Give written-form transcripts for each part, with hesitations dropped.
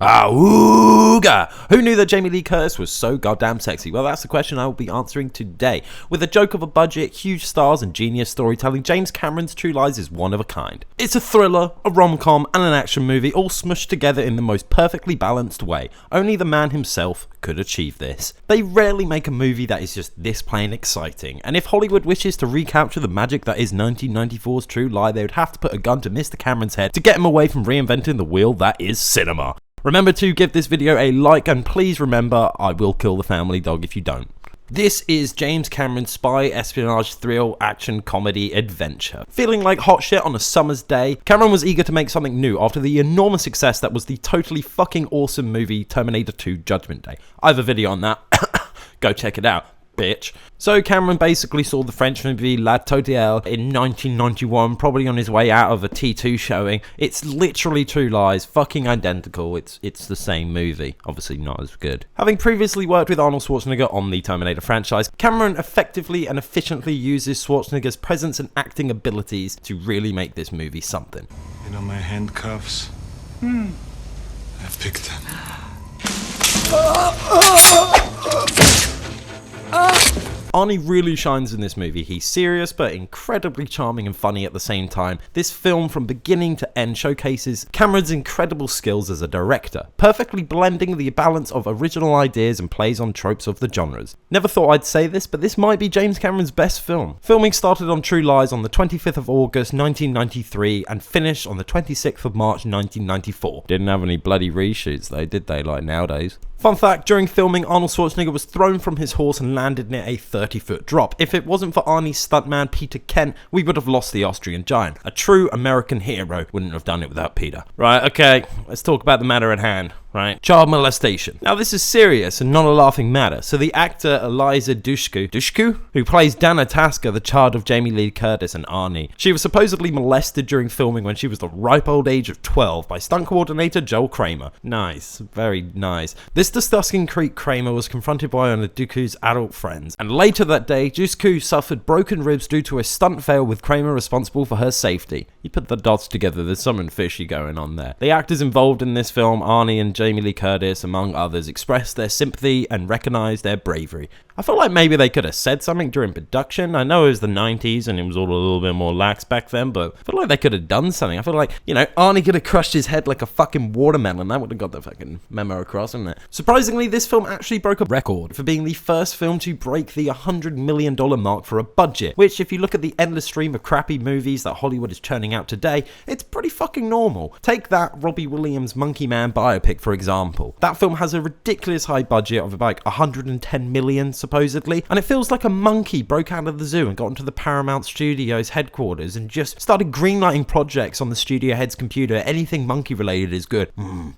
Awooga! Who knew that Jamie Lee Curtis was so goddamn sexy? Well, that's the question I will be answering today. With a joke of a budget, huge stars, and genius storytelling, James Cameron's True Lies is one of a kind. It's a thriller, a rom-com, and an action movie all smushed together in the most perfectly balanced way. Only the man himself could achieve this. They rarely make a movie that is just this plain exciting, and if Hollywood wishes to recapture the magic that is 1994's True Lie, they would have to put a gun to Mr. Cameron's head to get him away from reinventing the wheel that is cinema. Remember to give this video a like, and please remember, I will kill the family dog if you don't. This is James Cameron's spy, espionage, thrill, action, comedy, adventure. Feeling like hot shit on a summer's day, Cameron was eager to make something new after the enormous success that was the totally fucking awesome movie Terminator 2 Judgment Day. I have a video on that. Go check it out, bitch. So Cameron basically saw the French movie La Totielle in 1991, probably on his way out of a T2 showing. It's literally True Lies, fucking identical. It's the same movie, obviously not as good. Having previously worked with Arnold Schwarzenegger on the Terminator franchise, Cameron effectively and efficiently uses Schwarzenegger's presence and acting abilities to really make this movie something. You know my handcuffs? I picked them. Arnie really shines in this movie. He's serious but incredibly charming and funny at the same time. This film from beginning to end showcases Cameron's incredible skills as a director, perfectly blending the balance of original ideas and plays on tropes of the genres. Never thought I'd say this, but this might be James Cameron's best film. Filming started on True Lies on the 25th of August 1993 and finished on the 26th of March 1994. Didn't have any bloody reshoots though, did they, like nowadays? Fun fact, during filming, Arnold Schwarzenegger was thrown from his horse and landed near a 30-foot drop. If it wasn't for Arnie's stuntman Peter Kent, we would have lost the Austrian giant. A true American hero wouldn't have done it without Peter. Right, okay, let's talk about the matter at hand. Right? Child molestation. Now this is serious and not a laughing matter, so the actor Eliza Dushku, who plays Dana Tasker, the child of Jamie Lee Curtis and Arnie. She was supposedly molested during filming when she was the ripe old age of 12 by stunt coordinator Joel Kramer. Nice, very nice. This disgusting creep Kramer was confronted by one of Dushku's adult friends, and later that day, Dushku suffered broken ribs due to a stunt fail with Kramer responsible for her safety. You put the dots together, there's something fishy going on there. The actors involved in this film, Arnie and Jamie Lee Curtis, among others, expressed their sympathy and recognized their bravery. I feel like maybe they could have said something during production. I know it was the 90s and it was all a little bit more lax back then, but I feel like they could have done something. I feel like, you know, Arnie could have crushed his head like a fucking watermelon. That would have got the fucking memo across, wouldn't it? Surprisingly, this film actually broke a record for being the first film to break the $100 million mark for a budget, which, if you look at the endless stream of crappy movies that Hollywood is churning out today, it's pretty fucking normal. Take that Robbie Williams Monkey Man biopic, for example. That film has a ridiculous high budget of like 110 million, supposedly, and it feels like a monkey broke out of the zoo and got into the Paramount Studios headquarters and just started greenlighting projects on the studio head's computer. Anything monkey related is good.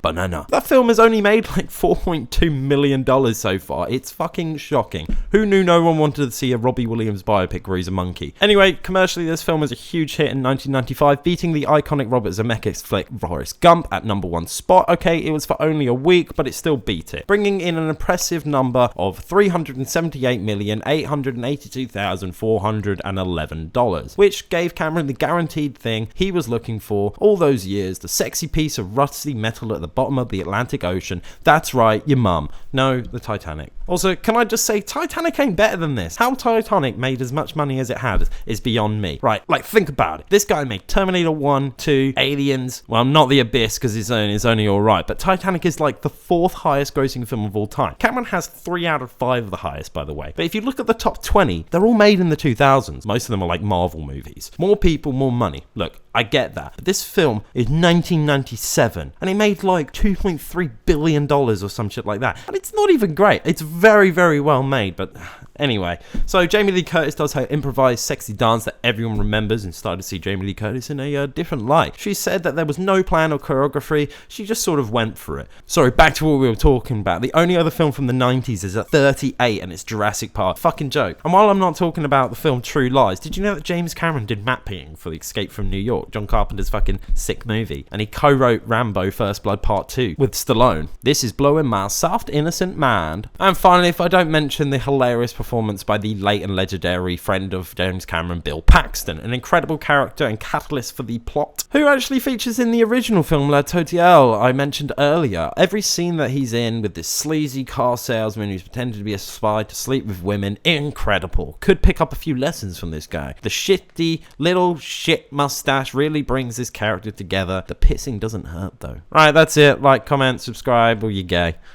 Banana. That film has only made like $4.2 million so far. It's fucking shocking. Who knew no one wanted to see a Robbie Williams biopic where he's a monkey? Anyway, commercially this film was a huge hit in 1995, beating the iconic Robert Zemeckis flick Forrest Gump at number 1 spot. Okay, it was for only a week, but it still beat it, bringing in an impressive number of $378,882,411, which gave Cameron the guaranteed thing he was looking for all those years, the sexy piece of rusty metal at the bottom of the Atlantic Ocean. That's right, your mum. No, the Titanic. Also, can I just say, Titanic ain't better than this. How Titanic made as much money as it had is beyond me. Right, like, think about it. This guy made Terminator 1, 2, Aliens, well, not The Abyss, because it's only alright, but Titanic is like the 4th highest grossing film of all time. Cameron has 3 out of 5 of the highest, by the way. But if you look at the top 20, they're all made in the 2000s. Most of them are like Marvel movies. More people, more money. Look, I get that. But this film is 1997, and it made like $2.3 billion or some shit like that. And it's not even great. It's very, very well made, but anyway. So Jamie Lee Curtis does her improvised sexy dance that everyone remembers and started to see Jamie Lee Curtis in a different light. She said that there was no plan or choreography. She just sort of went for it. Sorry, back to what we were talking about. The only other film from the 90s is at 38, and it's Jurassic Park. Fucking joke. And while I'm not talking about the film True Lies, did you know that James Cameron did matte painting for The Escape from New York, John Carpenter's fucking sick movie? And he co-wrote Rambo First Blood Part 2 with Stallone. This is blowing my soft, innocent mind. And finally, if I don't mention the hilarious performance performance by the late and legendary friend of James Cameron, Bill Paxton, an incredible character and catalyst for the plot, who actually features in the original film La Totielle I mentioned earlier. Every scene that he's in with this sleazy car salesman who's pretending to be a spy to sleep with women, incredible. Could pick up a few lessons from this guy. The shitty little shit mustache really brings this character together. The pissing doesn't hurt though. Right, that's it. Like, comment, subscribe, or you're gay.